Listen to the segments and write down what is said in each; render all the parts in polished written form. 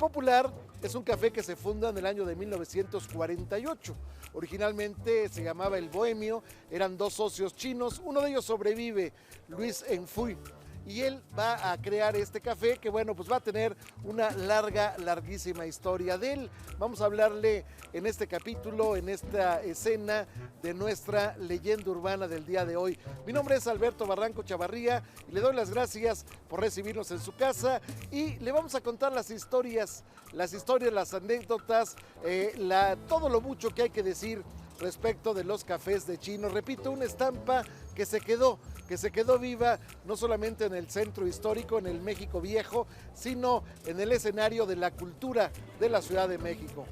Popular es un café que se funda en el año de 1948. Originalmente se llamaba El Bohemio, eran dos socios chinos, uno de ellos sobrevive, Luis Enfuy, y él va a crear este café que, bueno, pues va a tener una larguísima historia de él. Vamos a hablarle en este capítulo, en esta escena de nuestra leyenda urbana del día de hoy. Mi nombre es Alberto Barranco Chavarría y le doy las gracias por recibirnos en su casa y le vamos a contar las historias, las anécdotas, todo lo mucho que hay que decir respecto de los cafés de Chino. Repito, una estampa que se quedó viva no solamente en el centro histórico, en el México Viejo, sino en el escenario de la cultura de la Ciudad de México.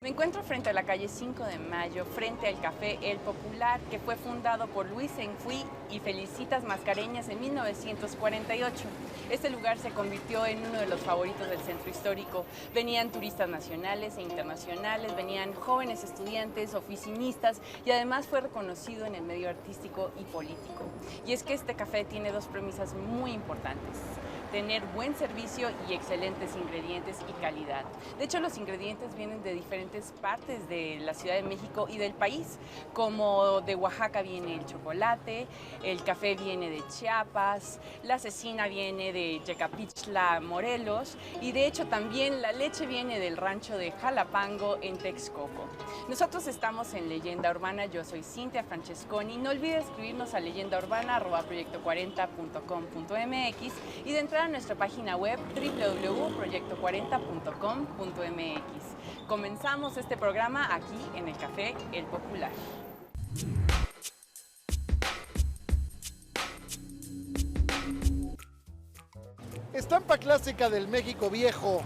Me encuentro frente a la calle 5 de Mayo, frente al Café El Popular, que fue fundado por Luis Enfuy y Felicitas Mascareñas en 1948. Este lugar se convirtió en uno de los favoritos del centro histórico. Venían turistas nacionales e internacionales, venían jóvenes estudiantes, oficinistas y además fue reconocido en el medio artístico y político. Y es que este café tiene dos premisas muy importantes: tener buen servicio y excelentes ingredientes y calidad. De hecho, los ingredientes vienen de diferentes partes de la Ciudad de México y del país, como de Oaxaca viene el chocolate, el café viene de Chiapas, la cecina viene de Yecapichtla, Morelos, y de hecho también la leche viene del rancho de Jalapango en Texcoco. Nosotros estamos en Leyenda Urbana, yo soy Cintia Francesconi. No olvides escribirnos a leyendaurbana@proyecto40.com.mx y de entrar a nuestra página web www.proyecto40.com.mx. Comenzamos este programa aquí en el Café El Popular. Estampa clásica del México Viejo,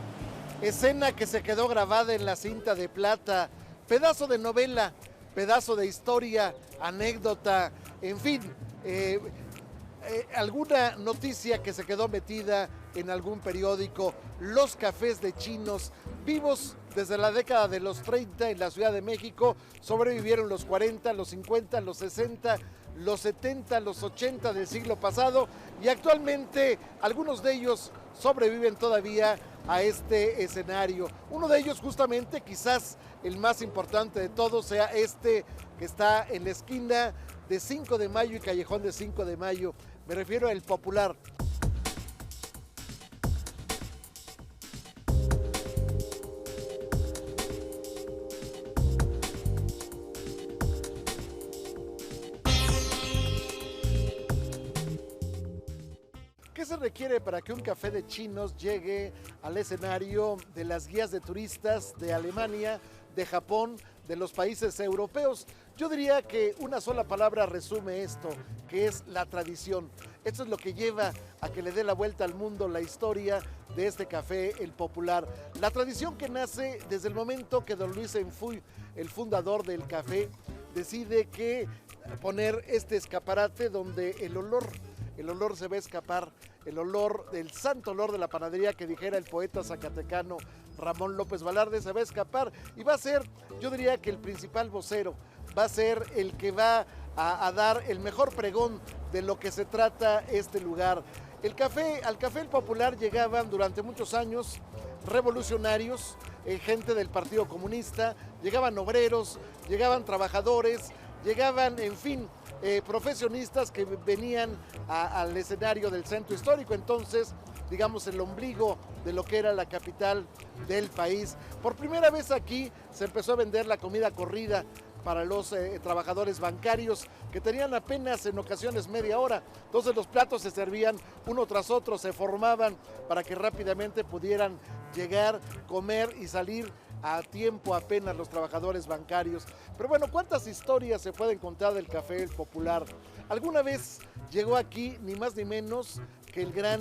escena que se quedó grabada en la cinta de plata, pedazo de novela, pedazo de historia, anécdota, en fin, alguna noticia que se quedó metida en algún periódico. Los cafés de chinos, vivos desde la década de los 30 en la Ciudad de México, sobrevivieron los 40, los 50, los 60, los 70, los 80 del siglo pasado y actualmente algunos de ellos sobreviven todavía a este escenario. Uno de ellos, justamente, quizás el más importante de todos, sea este que está en la esquina de 5 de Mayo y Callejón de 5 de Mayo. Me refiero al Popular. ¿Qué se requiere para que un café de chinos llegue al escenario de las guías de turistas de Alemania, de Japón, de los países europeos? Yo diría que una sola palabra resume esto, que es la tradición. Esto es lo que lleva a que le dé la vuelta al mundo la historia de este café, El Popular. La tradición que nace desde el momento que don Luis Enfuy, el fundador del café, decide que poner este escaparate donde el olor se va a escapar, el olor, el santo olor de la panadería que dijera el poeta zacatecano Ramón López Velarde, se va a escapar y va a ser, yo diría que el principal vocero, va a ser el que va a dar el mejor pregón de lo que se trata este lugar. Al Café El Popular llegaban durante muchos años revolucionarios, gente del Partido Comunista, llegaban obreros, llegaban trabajadores, llegaban, en fin, profesionistas que venían al escenario del centro histórico, entonces, digamos, el ombligo de lo que era la capital del país. Por primera vez aquí se empezó a vender la comida corrida para los trabajadores bancarios, que tenían apenas en ocasiones media hora. Entonces los platos se servían uno tras otro, se formaban para que rápidamente pudieran llegar, comer y salir a tiempo apenas los trabajadores bancarios. Pero bueno, ¿cuántas historias se pueden contar del Café El Popular? Alguna vez llegó aquí ni más ni menos que el gran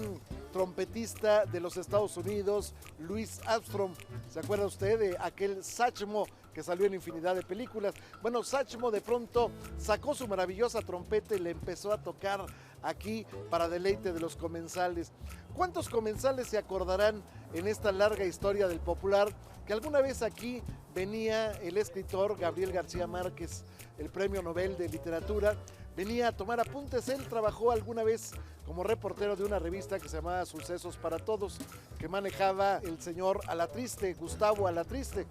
trompetista de los Estados Unidos, Louis Armstrong. ¿Se acuerda usted de aquel Satchmo que salió en infinidad de películas? Bueno, Satchmo de pronto sacó su maravillosa trompeta y le empezó a tocar aquí para deleite de los comensales. ¿Cuántos comensales se acordarán en esta larga historia del popular que alguna vez aquí venía el escritor Gabriel García Márquez, el premio Nobel de Literatura? Venía a tomar apuntes. Él trabajó alguna vez como reportero de una revista que se llamaba Sucesos para Todos, que manejaba el señor Alatriste, Gustavo Alatriste.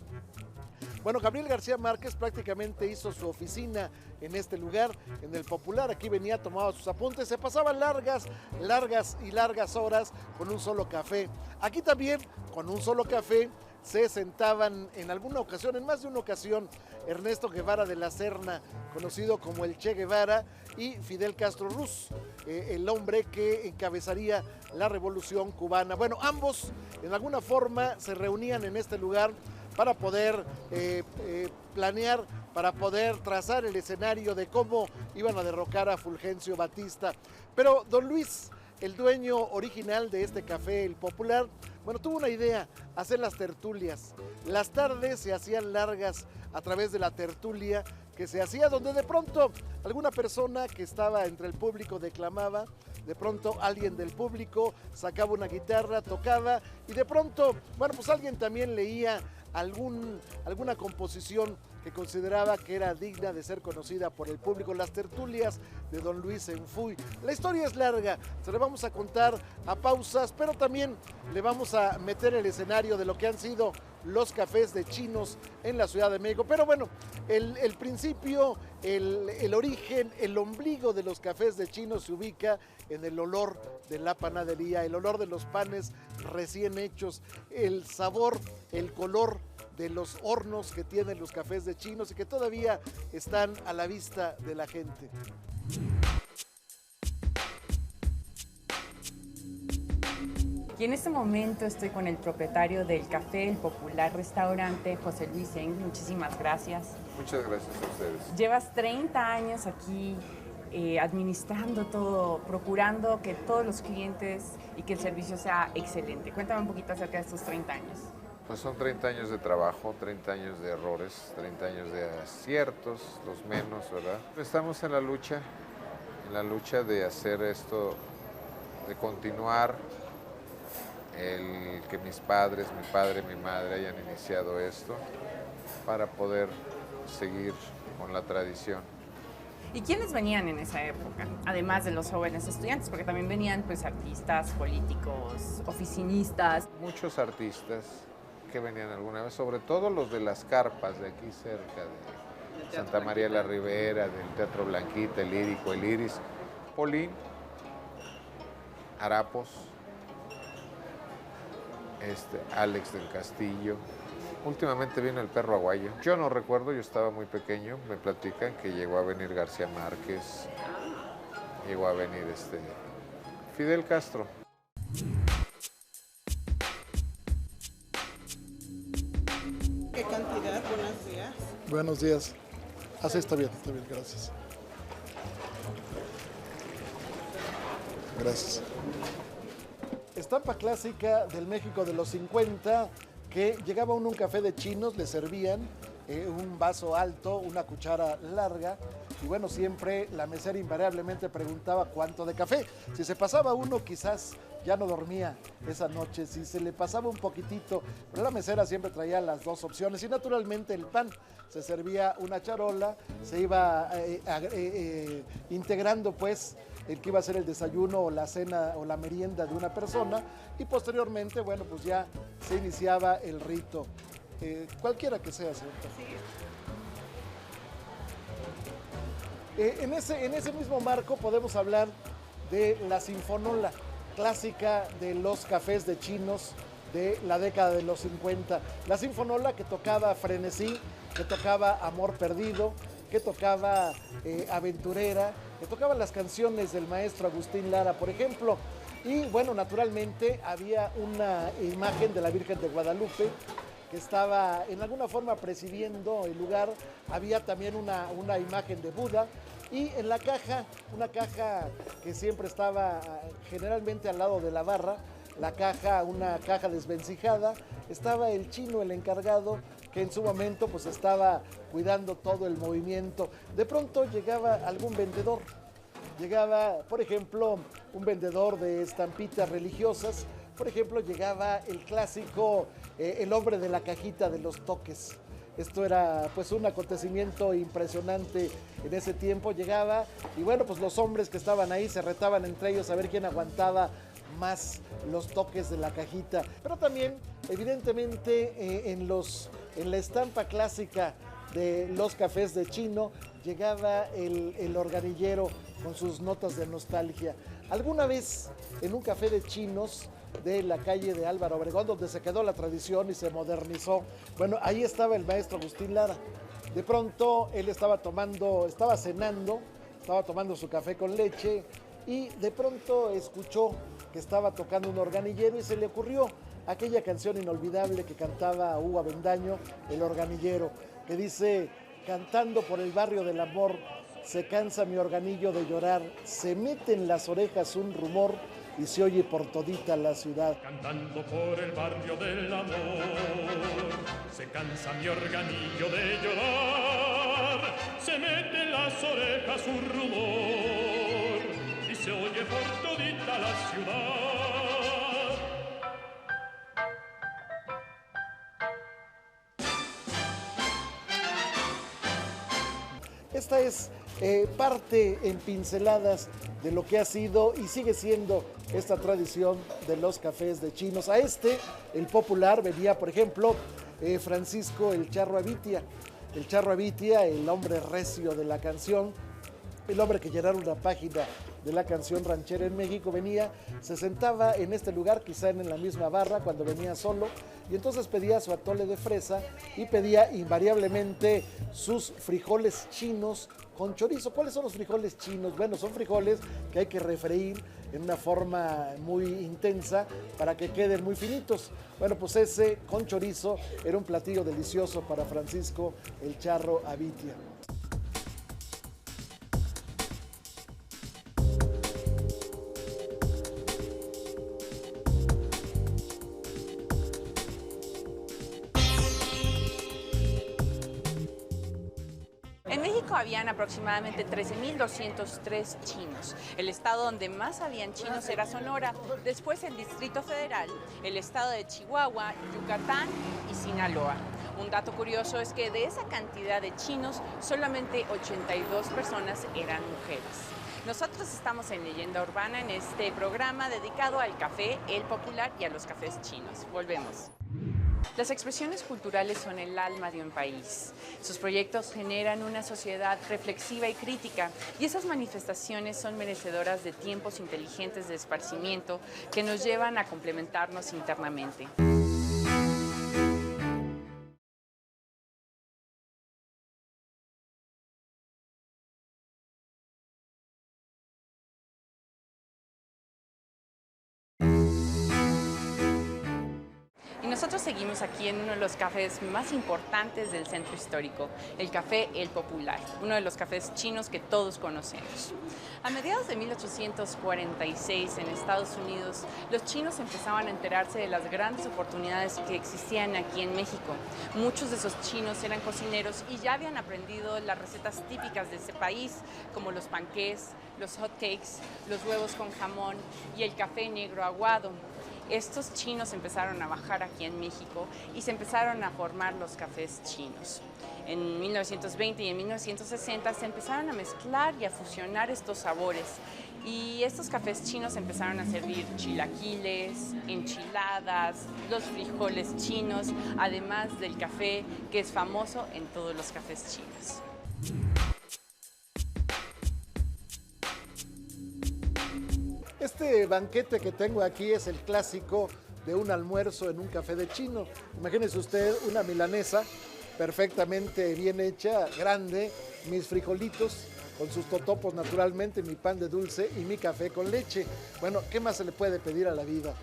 Bueno, Gabriel García Márquez prácticamente hizo su oficina en este lugar, en el Popular. Aquí venía, tomaba sus apuntes, se pasaban largas horas con un solo café. Aquí también, con un solo café, se sentaban en alguna ocasión, en más de una ocasión, Ernesto Guevara de la Serna, conocido como el Che Guevara, y Fidel Castro Ruz, el hombre que encabezaría la revolución cubana. Bueno, ambos en alguna forma se reunían en este lugar para poder planear, para poder trazar el escenario de cómo iban a derrocar a Fulgencio Batista. Pero don Luis, el dueño original de este café, el Popular, bueno, tuvo una idea: hacer las tertulias. Las tardes se hacían largas a través de la tertulia que se hacía, donde de pronto alguna persona que estaba entre el público declamaba, de pronto alguien del público sacaba una guitarra, tocaba, y de pronto, bueno, pues alguien también leía alguna composición que consideraba que era digna de ser conocida por el público. Las tertulias de don Luis Enfuy. La historia es larga, se la vamos a contar a pausas, pero también le vamos a meter el escenario de lo que han sido los cafés de chinos en la Ciudad de México. Pero bueno, el principio, el origen, el ombligo de los cafés de chinos se ubica en el olor de la panadería, el olor de los panes recién hechos, el sabor, el color de los hornos que tienen los cafés de chinos y que todavía están a la vista de la gente. Y en este momento estoy con el propietario del café, el Popular Restaurante, José Luis Eng. Muchísimas gracias. Muchas gracias a ustedes. Llevas 30 años aquí administrando todo, procurando que todos los clientes y que el servicio sea excelente. Cuéntame un poquito acerca de estos 30 años. Pues son 30 años de trabajo, 30 años de errores, 30 años de aciertos, los menos, ¿verdad? Estamos en la lucha de hacer esto, de continuar el que mis padres, mi padre, mi madre hayan iniciado esto para poder seguir con la tradición. ¿Y quiénes venían en esa época? Además de los jóvenes estudiantes, porque también venían pues artistas, políticos, oficinistas. Muchos artistas que venían alguna vez, sobre todo los de las carpas de aquí cerca, de Santa María la Ribera, del Teatro Blanquita, el Lírico, el Iris, Polín, Harapos, Alex del Castillo. Últimamente vino el Perro Aguayo. Yo no recuerdo, yo estaba muy pequeño, me platican que llegó a venir García Márquez, llegó a venir Fidel Castro. ¿Qué cantidad? Buenos días. Buenos días. Así está bien, gracias. Gracias. Estampa clásica del México de los 50, que llegaba uno a un café de chinos, le servían un vaso alto, una cuchara larga, y bueno, siempre la mesera invariablemente preguntaba cuánto de café. Si se pasaba uno, quizás ya no dormía esa noche, si se le pasaba un poquitito, pero la mesera siempre traía las dos opciones, y naturalmente el pan. Se servía una charola, se iba integrando pues el que iba a ser el desayuno o la cena o la merienda de una persona, y posteriormente, bueno, pues ya se iniciaba el rito, cualquiera que sea, ¿cierto? En ese mismo marco podemos hablar de la sinfonola clásica de los cafés de chinos de la década de los 50. La sinfonola que tocaba Frenesí, que tocaba Amor Perdido, que tocaba Aventurera, que tocaba las canciones del maestro Agustín Lara, por ejemplo. Y bueno, naturalmente había una imagen de la Virgen de Guadalupe que estaba en alguna forma presidiendo el lugar. Había también una imagen de Buda, Y en la caja, una caja que siempre estaba generalmente al lado de la barra, la caja, una caja desvencijada, estaba el chino, el encargado, que en su momento pues estaba cuidando todo el movimiento. De pronto llegaba algún vendedor, llegaba, por ejemplo, un vendedor de estampitas religiosas, por ejemplo, llegaba el clásico, el hombre de la cajita de los toques. Esto era pues un acontecimiento impresionante en ese tiempo, llegaba y bueno, pues los hombres que estaban ahí se retaban entre ellos a ver quién aguantaba más los toques de la cajita, pero también evidentemente en la estampa clásica de los cafés de chino llegaba el organillero con sus notas de nostalgia. Alguna vez en un café de chinos de la calle de Álvaro Obregón, donde se quedó la tradición y se modernizó, bueno, ahí estaba el maestro Agustín Lara. De pronto él estaba cenando, estaba tomando su café con leche y de pronto escuchó que estaba tocando un organillero y se le ocurrió aquella canción inolvidable que cantaba Hugo Avendaño, El Organillero, que dice: cantando por el barrio del amor, se cansa mi organillo de llorar, se mete en las orejas un rumor y se oye por todita la ciudad. Cantando por el barrio del amor, se cansa mi organillo de llorar, se mete en las orejas un rumor y se oye por todita la ciudad. Esta es parte en pinceladas de lo que ha sido y sigue siendo esta tradición de los cafés de chinos. A el popular, venía, por ejemplo, Francisco el Charro Avitia. El Charro Avitia, el hombre recio de la canción, el hombre que llenara una página de la canción ranchera en México, venía, se sentaba en este lugar, quizá en la misma barra cuando venía solo, y entonces pedía su atole de fresa y pedía invariablemente sus frijoles chinos con chorizo. ¿Cuáles son los frijoles chinos? Bueno, son frijoles que hay que refreír en una forma muy intensa para que queden muy finitos. Bueno, pues ese con chorizo era un platillo delicioso para Francisco el Charro Avitia. En México habían aproximadamente 13.203 chinos. El estado donde más habían chinos era Sonora, después el Distrito Federal, el estado de Chihuahua, Yucatán y Sinaloa. Un dato curioso es que de esa cantidad de chinos, solamente 82 personas eran mujeres. Nosotros estamos en Leyenda Urbana en este programa dedicado al café, el popular y a los cafés chinos. Volvemos. Las expresiones culturales son el alma de un país. Sus proyectos generan una sociedad reflexiva y crítica, y esas manifestaciones son merecedoras de tiempos inteligentes de esparcimiento que nos llevan a complementarnos internamente. Y nosotros seguimos aquí en uno de los cafés más importantes del centro histórico, el Café El Popular, uno de los cafés chinos que todos conocemos. A mediados de 1846 en Estados Unidos, los chinos empezaban a enterarse de las grandes oportunidades que existían aquí en México. Muchos de esos chinos eran cocineros y ya habían aprendido las recetas típicas de ese país, como los panqués, los hot cakes, los huevos con jamón y el café negro aguado. Estos chinos empezaron a bajar aquí en México y se empezaron a formar los cafés chinos. En 1920 y en 1960 se empezaron a mezclar y a fusionar estos sabores. Y estos cafés chinos empezaron a servir chilaquiles, enchiladas, los frijoles chinos, además del café que es famoso en todos los cafés chinos. Este banquete que tengo aquí es el clásico de un almuerzo en un café de chino. Imagínese usted una milanesa perfectamente bien hecha, grande, mis frijolitos con sus totopos naturalmente, mi pan de dulce y mi café con leche. Bueno, ¿qué más se le puede pedir a la vida?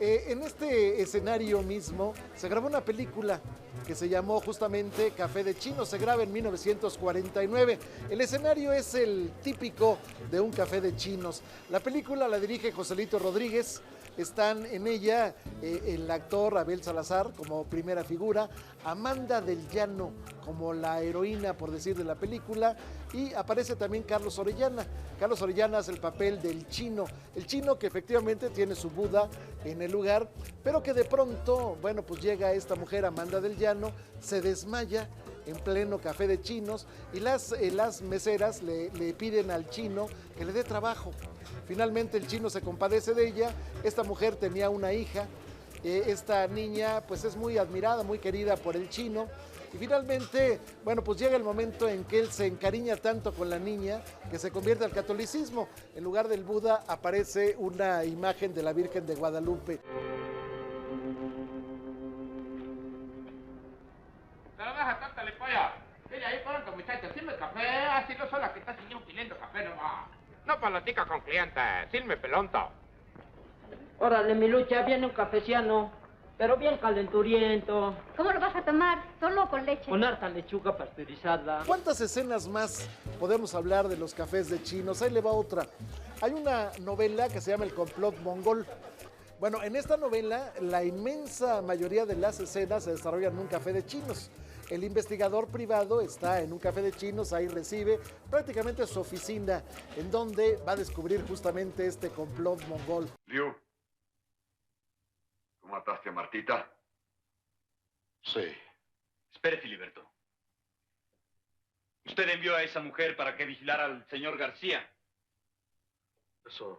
En este escenario mismo se grabó una película que se llamó justamente Café de Chinos, se graba en 1949. El escenario es el típico de un café de chinos. La película la dirige Joselito Rodríguez. Están en ella el actor Abel Salazar como primera figura, Amanda del Llano como la heroína, por decir, de la película, y aparece también Carlos Orellana. Carlos Orellana hace el papel del chino, el chino que efectivamente tiene su Buda en el lugar, pero que de pronto, bueno, pues llega esta mujer, Amanda del Llano, se desmaya en pleno café de chinos y las meseras le piden al chino que le dé trabajo. Finalmente el chino se compadece de ella. Esta mujer tenía una hija, esta niña pues es muy admirada, muy querida por el chino, y finalmente, bueno, pues llega el momento en que él se encariña tanto con la niña que se convierte al catolicismo. En lugar del Buda aparece una imagen de la Virgen de Guadalupe. Trabaja, tátale, polla. Dile ahí, pronto, muchachos, sirve café. Así no son las que está señor pidiendo café nomás. No palatica con clientes, sirve pelonto. Órale, mi lucha, viene un cafeciano, pero bien calenturiento. ¿Cómo lo vas a tomar? ¿Solo con leche? Con harta lechuga pasteurizada. ¿Cuántas escenas más podemos hablar de los cafés de chinos? Ahí le va otra. Hay una novela que se llama El complot mongol. Bueno, en esta novela la inmensa mayoría de las escenas se desarrollan en un café de chinos. El investigador privado está en un café de chinos, ahí recibe prácticamente su oficina, en donde va a descubrir justamente este complot mongol. Liu, ¿tú mataste a Martita? Sí. Espere, Filiberto. Usted envió a esa mujer para que vigilara al señor García. Eso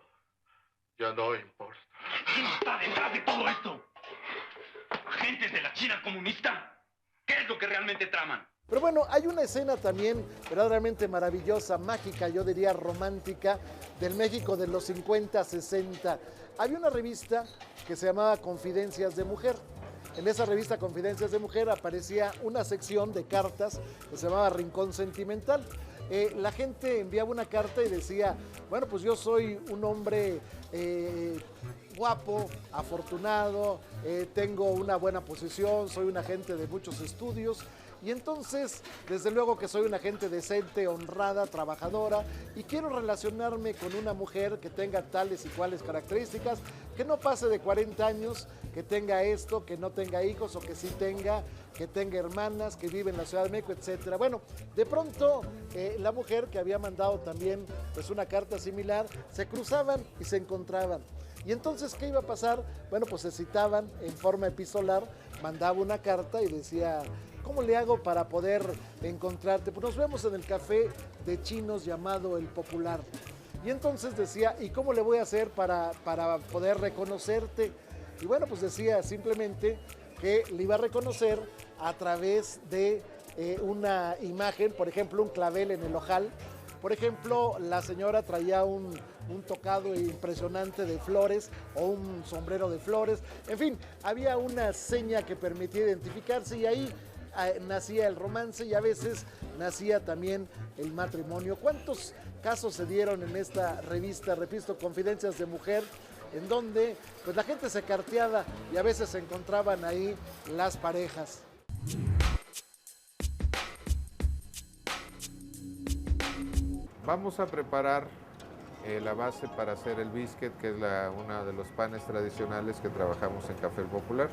ya no importa. ¿Quién está detrás de todo esto? ¿Agentes de la China comunista? ¿Qué es lo que realmente traman? Pero bueno, hay una escena también verdaderamente maravillosa, mágica, yo diría romántica, del México de los 50, 60. Había una revista que se llamaba Confidencias de Mujer. En esa revista Confidencias de Mujer aparecía una sección de cartas que se llamaba Rincón Sentimental. La gente enviaba una carta y decía, bueno, pues yo soy un hombre guapo, afortunado, tengo una buena posición, soy un agente de muchos estudios, y entonces, desde luego que soy una gente decente, honrada, trabajadora, y quiero relacionarme con una mujer que tenga tales y cuales características, que no pase de 40 años, que tenga esto, que no tenga hijos, o que sí tenga, que tenga hermanas, que vive en la Ciudad de México, etcétera. Bueno, de pronto, la mujer que había mandado también pues una carta similar, se cruzaban y se encontraban. Y entonces, ¿qué iba a pasar? Bueno, pues se citaban en forma epistolar, mandaba una carta y decía, ¿cómo le hago para poder encontrarte? Pues nos vemos en el café de chinos llamado El Popular. Y entonces decía, ¿y cómo le voy a hacer para poder reconocerte? Y bueno, pues decía simplemente que le iba a reconocer a través de una imagen, por ejemplo, un clavel en el ojal. Por ejemplo, la señora traía un tocado impresionante de flores o un sombrero de flores. En fin, había una seña que permitía identificarse y ahí nacía el romance y a veces nacía también el matrimonio. ¿Cuántos casos se dieron en esta revista, repito, Confidencias de Mujer, en donde pues la gente se carteaba y a veces se encontraban ahí las parejas? Vamos a preparar la base para hacer el biscuit, que es uno de los panes tradicionales que trabajamos en Café El Popular.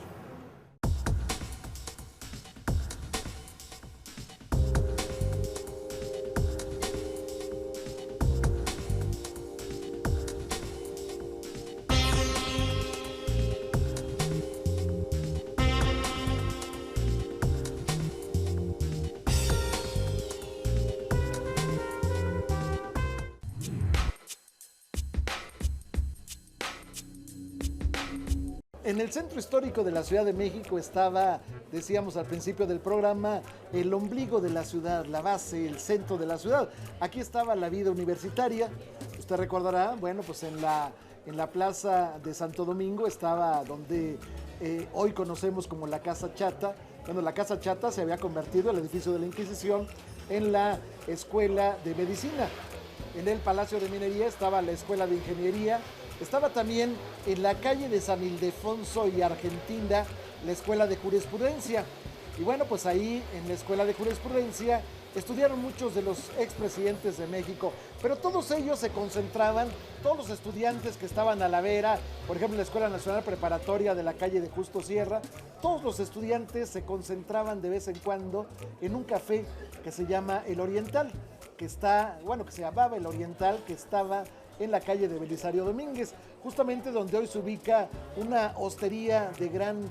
En el centro histórico de la Ciudad de México estaba, decíamos al principio del programa, el ombligo de la ciudad, la base, el centro de la ciudad. Aquí estaba la vida universitaria. Usted recordará, bueno, pues en la plaza de Santo Domingo estaba donde hoy conocemos como la Casa Chata. Bueno, la Casa Chata se había convertido, el edificio de la Inquisición, en la Escuela de Medicina. En el Palacio de Minería estaba la Escuela de Ingeniería, Estaba también en la calle de San Ildefonso y Argentina la Escuela de Jurisprudencia. Y bueno, pues ahí en la Escuela de Jurisprudencia estudiaron muchos de los expresidentes de México, pero todos ellos se concentraban, todos los estudiantes que estaban a la vera, por ejemplo, en la Escuela Nacional Preparatoria de la calle de Justo Sierra, todos los estudiantes se concentraban de vez en cuando en un café que se llama El Oriental, que se llamaba El Oriental, que estaba en la calle de Belisario Domínguez, justamente donde hoy se ubica una hostería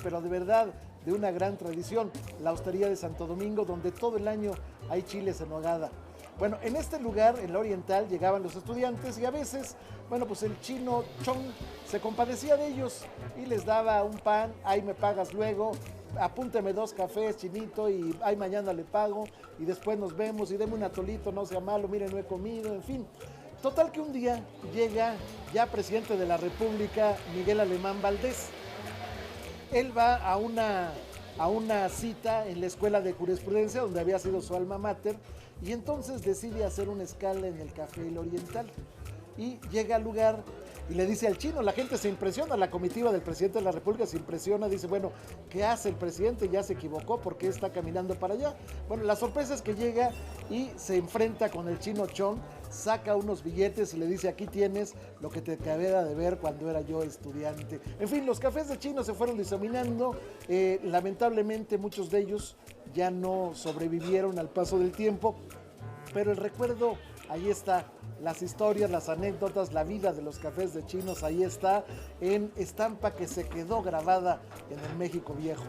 pero de verdad, de una gran tradición, la Hostería de Santo Domingo, donde todo el año hay chiles en nogada. Bueno, en este lugar, en la Oriental, llegaban los estudiantes y a veces, bueno, pues el chino Chong se compadecía de ellos y les daba un pan, ahí me pagas luego, apúnteme 2 cafés, chinito, y ahí mañana le pago, y después nos vemos, y deme un atolito, no sea malo, miren, no he comido, en fin. Total que un día llega ya presidente de la República, Miguel Alemán Valdés. Él va a una cita en la Escuela de Jurisprudencia, donde había sido su alma mater, y entonces decide hacer una escala en el Café El Oriental. Y llega al lugar y le dice al chino, la gente se impresiona, la comitiva del presidente de la República se impresiona, dice, bueno, ¿qué hace el presidente? Ya se equivocó, ¿por qué está caminando para allá? Bueno, la sorpresa es que llega y se enfrenta con el chino Chong, saca unos billetes y le dice, aquí tienes lo que te acabé de ver cuando era yo estudiante. En fin, los cafés de chino se fueron diseminando, lamentablemente muchos de ellos ya no sobrevivieron al paso del tiempo, pero el recuerdo ahí está, las historias, las anécdotas, la vida de los cafés de chinos, ahí está en estampa que se quedó grabada en el México viejo.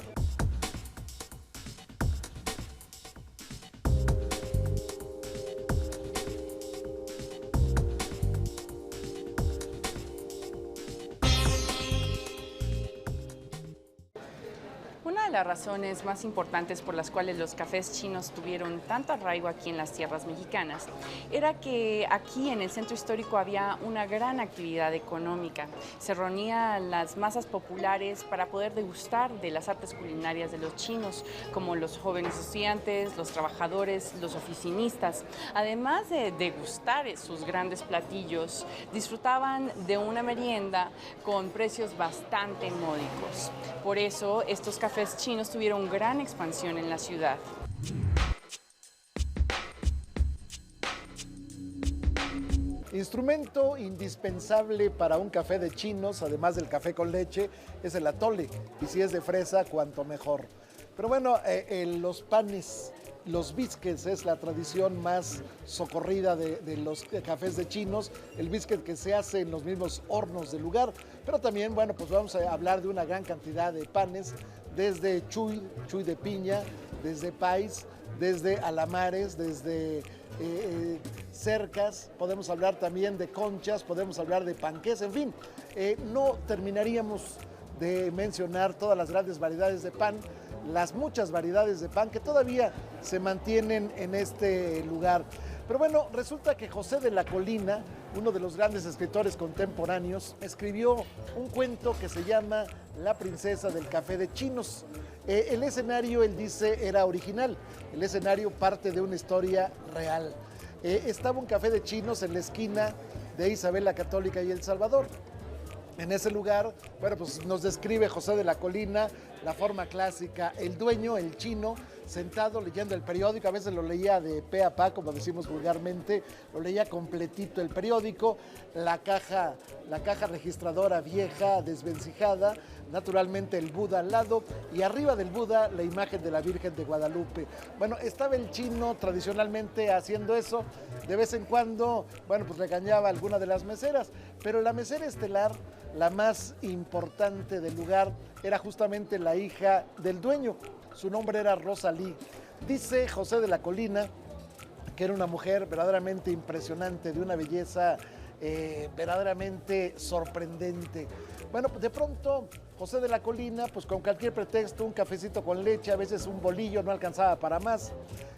Una de las razones más importantes por las cuales los cafés chinos tuvieron tanto arraigo aquí en las tierras mexicanas era que aquí en el centro histórico había una gran actividad económica. Se reunían las masas populares para poder degustar de las artes culinarias de los chinos, como los jóvenes estudiantes, los trabajadores, los oficinistas. Además de degustar sus grandes platillos, disfrutaban de una merienda con precios bastante módicos. Por eso, estos cafés chinos tuvieron gran expansión en la ciudad. Instrumento indispensable para un café de chinos, además del café con leche, es el atole. Y si es de fresa, cuanto mejor. Pero bueno, los panes, los biscuits es la tradición más socorrida de los cafés de chinos. El biscuit que se hace en los mismos hornos del lugar. Pero también, bueno, pues vamos a hablar de una gran cantidad de panes. Desde chuy de piña, desde pais, desde alamares, desde cercas, podemos hablar también de conchas, podemos hablar de panqués, en fin, no terminaríamos de mencionar todas las grandes variedades de pan, las muchas variedades de pan que todavía se mantienen en este lugar. Pero bueno, resulta que José de la Colina, uno de los grandes escritores contemporáneos, escribió un cuento que se llama La princesa del café de chinos. El escenario, él dice, era original. El escenario parte de una historia real. Estaba un café de chinos en la esquina de Isabel la Católica y El Salvador. En ese lugar, bueno, pues nos describe José de la Colina la forma clásica, el dueño, el chino, sentado leyendo el periódico, a veces lo leía de pe a pa, como decimos vulgarmente, lo leía completito el periódico, la caja registradora vieja, desvencijada, naturalmente el Buda al lado, y arriba del Buda la imagen de la Virgen de Guadalupe. Bueno, estaba el chino tradicionalmente haciendo eso, de vez en cuando, bueno, pues regañaba a alguna de las meseras, pero la mesera estelar, la más importante del lugar, era justamente la hija del dueño. Su nombre era Rosalí. Dice José de la Colina que era una mujer verdaderamente impresionante, de una belleza verdaderamente sorprendente. Bueno, de pronto José de la Colina, pues con cualquier pretexto, un cafecito con leche, a veces un bolillo, no alcanzaba para más.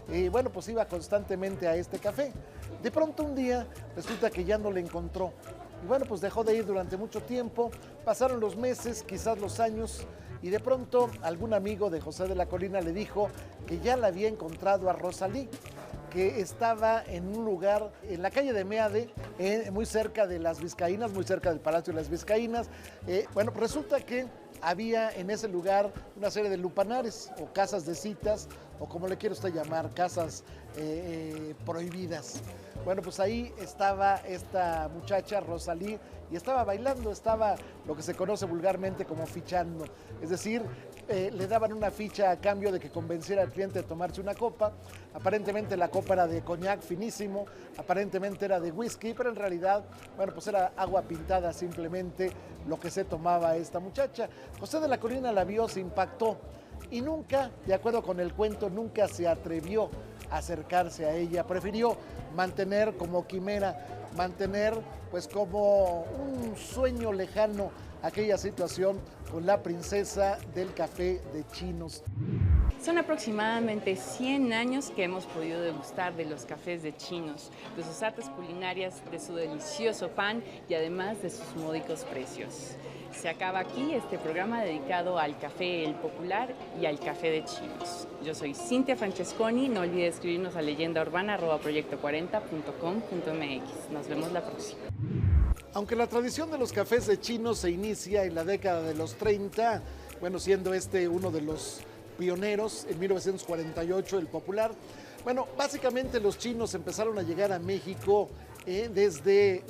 Y bueno, pues iba constantemente a este café. De pronto un día resulta que ya no le encontró. Y bueno, pues dejó de ir durante mucho tiempo, pasaron los meses, quizás los años, y de pronto algún amigo de José de la Colina le dijo que ya la había encontrado a Rosalí. que estaba en un lugar en la calle de Meade, muy cerca de las Vizcaínas, muy cerca del Palacio de las Vizcaínas. Bueno, pues resulta que había en ese lugar una serie de lupanares o casas de citas, o como le quiere usted llamar, casas prohibidas. Bueno, pues ahí estaba esta muchacha, Rosalí, y estaba bailando, estaba lo que se conoce vulgarmente como fichando. Es decir, le daban una ficha a cambio de que convenciera al cliente de tomarse una copa. Aparentemente la copa era de coñac finísimo, aparentemente era de whisky, pero en realidad, bueno, pues era agua pintada simplemente lo que se tomaba esta muchacha. José de la Colina la vio, se impactó y nunca, de acuerdo con el cuento, nunca se atrevió a acercarse a ella. Prefirió mantener como quimera, mantener pues como un sueño lejano aquella situación con la princesa del café de Chinos. Son aproximadamente 100 años que hemos podido degustar de los cafés de Chinos, de sus artes culinarias, de su delicioso pan y además de sus módicos precios. Se acaba aquí este programa dedicado al café El Popular y al café de Chinos. Yo soy Cintia Francesconi, no olvide escribirnos a leyendaurbana@proyecto40.com.mx. Nos vemos la próxima. Aunque la tradición de los cafés de Chinos se inicia en la década de los 30, bueno, siendo este uno de los pioneros, en 1948 El Popular. Bueno, básicamente los chinos empezaron a llegar a México desde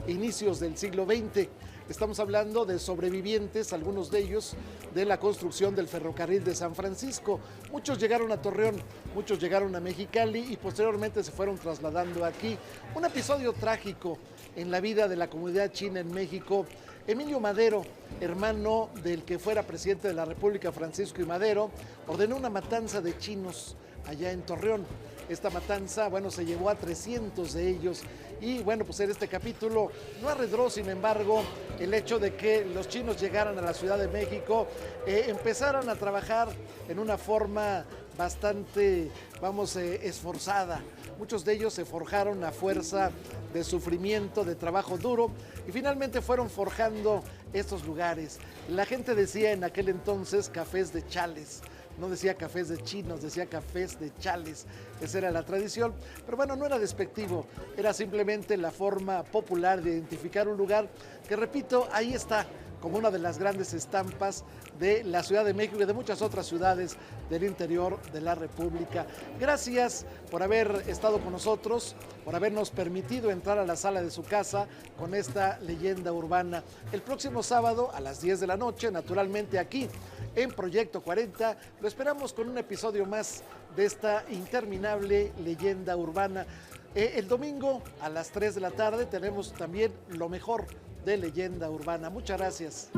inicios del siglo XX. Estamos hablando de sobrevivientes, algunos de ellos, de la construcción del ferrocarril de San Francisco. Muchos llegaron a Torreón, muchos llegaron a Mexicali y posteriormente se fueron trasladando aquí. Un episodio trágico en la vida de la comunidad china en México. Emilio Madero, hermano del que fuera presidente de la República, Francisco I. Madero, ordenó una matanza de chinos allá en Torreón. Esta matanza, bueno, se llevó a 300 de ellos y, bueno, pues en este capítulo no arredró, sin embargo, el hecho de que los chinos llegaran a la Ciudad de México, empezaran a trabajar en una forma bastante, esforzada. Muchos de ellos se forjaron a fuerza de sufrimiento, de trabajo duro y finalmente fueron forjando estos lugares. La gente decía en aquel entonces cafés de chales. No decía cafés de chinos, decía cafés de chales. Esa era la tradición. Pero bueno, no era despectivo, era simplemente la forma popular de identificar un lugar que, repito, ahí está, como una de las grandes estampas de la Ciudad de México y de muchas otras ciudades del interior de la República. Gracias por haber estado con nosotros, por habernos permitido entrar a la sala de su casa con esta leyenda urbana. El próximo sábado a las 10 de la noche, naturalmente aquí en Proyecto 40, lo esperamos con un episodio más de esta interminable leyenda urbana. El domingo a las 3 de la tarde tenemos también lo mejor de leyenda urbana. Muchas gracias.